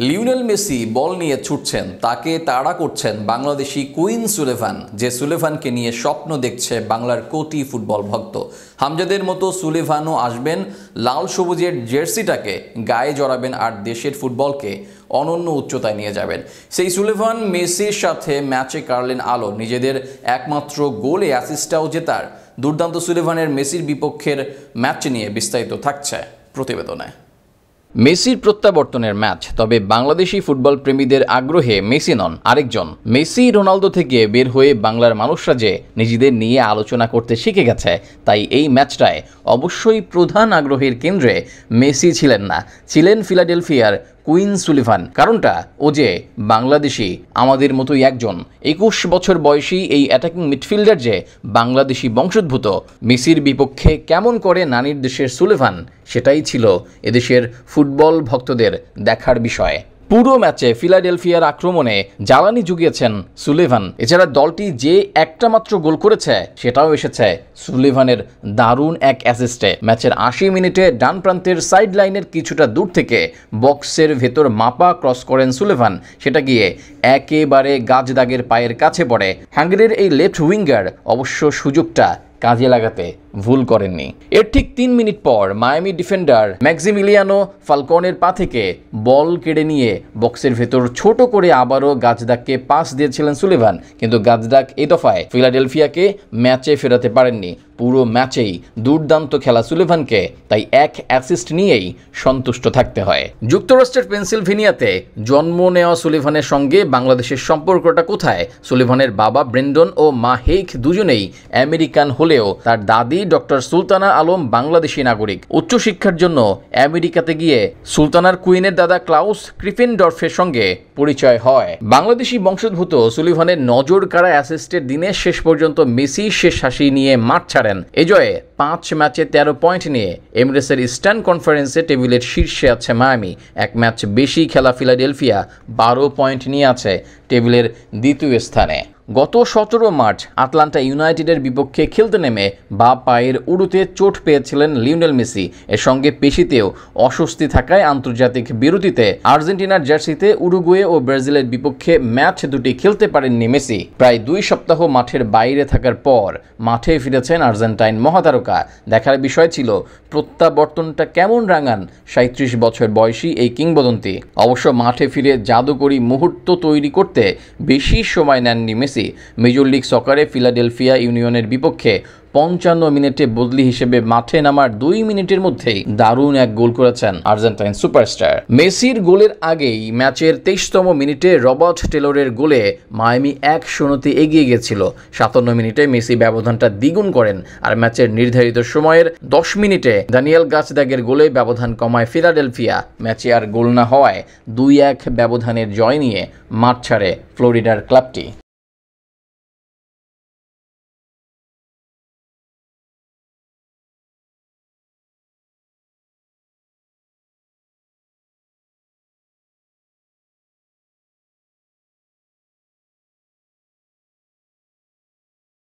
Lionel Messi বল নিয়ে ছুটছেন, তাকে তাড়া করছেন বাংলাদেশি কুইন সুলেভান, যে সুলেভানকে নিয়ে স্বপ্ন দেখছে বাংলার কোটি ফুটবল ভক্ত। হামজাদের মতো সুলেভানও আসবেন, লাল সবুজের জার্সিটাকে গায়ে জড়াবেন আর দেশের ফুটবলকে অনন্য উচ্চতায় নিয়ে যাবেন। সেই সুলেভান মেসির সাথে ম্যাচে কাড়লেন আলো, নিজেদের একমাত্র গোলে অ্যাসিস্টটাও জেতার। দুর্দান্ত সুলেভানের মেসির বিপক্ষের ম্যাচ নিয়ে বিস্তারিত থাকছে প্রতিবেদনে। মেসির প্রত্যাবর্তনের ম্যাচ, তবে বাংলাদেশি ফুটবল প্রেমীদের আগ্রহে মেসি নন, আরেকজন। মেসি রোনালদো থেকে বের হয়ে বাংলার মানুষরা যে নিজেদের নিয়ে আলোচনা করতে শিখে গেছে, তাই এই ম্যাচটায় অবশ্যই প্রধান আগ্রহের কেন্দ্রে মেসি ছিলেন না, ছিলেন ফিলাডেলফিয়ার কুইন সুলিভান। কারণটা ও যে বাংলাদেশি, আমাদের মতোই একজন। 21 বছর বয়সী এই অ্যাটাকিং মিডফিল্ডার যে বাংলাদেশি বংশোদ্ভূত। মেসির বিপক্ষে কেমন করে নানির দেশের সুলিভান, সেটাই ছিল এদেশের ফুটবল ভক্তদের দেখার বিষয়। পুরো ম্যাচে ফিলাডেলফিয়ার আক্রমণে জ্বালানি জুগিয়েছেন সুলিভান। এছাড়া দলটি যে একটা মাত্র গোল করেছে, সেটাও এসেছে সুলিভানের দারুণ এক অ্যাসিস্টে। ম্যাচের 80 মিনিটে ডান প্রান্তের সাইড লাইনের কিছুটা দূর থেকে বক্সের ভেতর মাপা ক্রস করেন সুলিভান, সেটা গিয়ে একেবারে গাজদাগের পায়ের কাছে পড়ে। হাঙ্গেরির এই লেফট উইঙ্গার অবশ্য সুযোগটা কাজে লাগাতে ভুল করেননি। এর ঠিক 3 মিনিট পর মায়ামি ডিফেন্ডার ম্যাক্সিমিলিয়ানো ফালকনের পা থেকে বল কেড়ে নিয়ে বক্সের ভেতর ছোট করে আবারও গাজদাককে পাস দিয়েছিলেন সুলিভান, কিন্তু গাজদাক এই দফায় ফিলাডেলফিয়াকে ম্যাচে ফেরাতে পারেননি। পুরো ম্যাচেই দুর্দান্ত খেলা সুলিভানকে, তাই এক অ্যাসিস্ট নিয়েই সন্তুষ্ট থাকতে হয়। যুক্তরাষ্ট্রের পেনসিলভেনিয়াতে জন্ম নেওয়া সুলিভানের সঙ্গে বাংলাদেশের সম্পর্কটা কোথায়? সুলিভানের বাবা ব্রেন্ডন ও মা হেইক দুজনেই আমেরিকান হলেও তার দাদি ডক্টর সুলতানা আলম বাংলাদেশি নাগরিক। উচ্চশিক্ষার জন্য আমেরিকাতে গিয়ে সুলতানার কুইনের দাদা ক্লাউস ক্রিফেনডর্ফের সঙ্গে পরিচয় হয়। বাংলাদেশি বংশোদ্ভূত সুলিভানের নজর কাড়া অ্যাসিস্টের দিনে শেষ পর্যন্ত মেসি শেষ হাসি নিয়ে মাঠ ছাড়েন। এ জয়ে 5 ম্যাচে 13 পয়েন্ট নিয়ে এমিরেটসের ইস্টার্ন কনফারেন্সে টেবিলের শীর্ষে আছে মায়ামি। এক ম্যাচ বেশি খেলা ফিলাডেলফিয়া 12 পয়েন্ট নিয়ে আছে টেবিলের দ্বিতীয় স্থানে। গত 17 মার্চ আটলান্টা ইউনাইটেডের বিপক্ষে খেলতে নেমে বা পায়ের উড়ুতে চোট পেয়েছিলেন লিওনেল মেসি। এর সঙ্গে পেশিতেও অস্বস্তি থাকায় আন্তর্জাতিক বিরতিতে আর্জেন্টিনার জার্সিতে উরুগুয়ে ও ব্রাজিলের বিপক্ষে ম্যাচ দুটি খেলতে পারেননি মেসি। প্রায় 2 সপ্তাহ মাঠের বাইরে থাকার পর মাঠে ফিরেছেন আর্জেন্টাইন মহাতারকা। দেখার বিষয় ছিল প্রত্যাবর্তনটা কেমন রাঙান 37 বছর বয়সী এই কিংবদন্তি। অবশ্য মাঠে ফিরে জাদুকরী মুহূর্ত তৈরি করতে বেশি সময় নেননি মেসি। মেজর লিগ সকারে ফিলাডেলফিয়া ইউনিয়নের বিপক্ষে 55 মিনিটে বদলি হিসেবে মাঠে নামার 2 মিনিটের মধ্যেই দারুণ এক গোল করেছেন আর্জেন্টাইন সুপারস্টার। মেসির গোলের আগেই ম্যাচের 23তম মিনিটে রবার্ট টেলরের গোলে মায়ামি 1-0 এগিয়ে গিয়েছিল। 57 মিনিটে মেসি ব্যবধানটা দ্বিগুণ করেন, আর ম্যাচের নির্ধারিত সময়ের 10 মিনিটে দানিয়েল গাজদাগের গোলে ব্যবধান কমায় ফিলাডেলফিয়া। ম্যাচে আর গোল না হওয়ায় 2-1 ব্যবধানের জয় নিয়ে মাঠ ছাড়ে ফ্লোরিডার ক্লাবটি।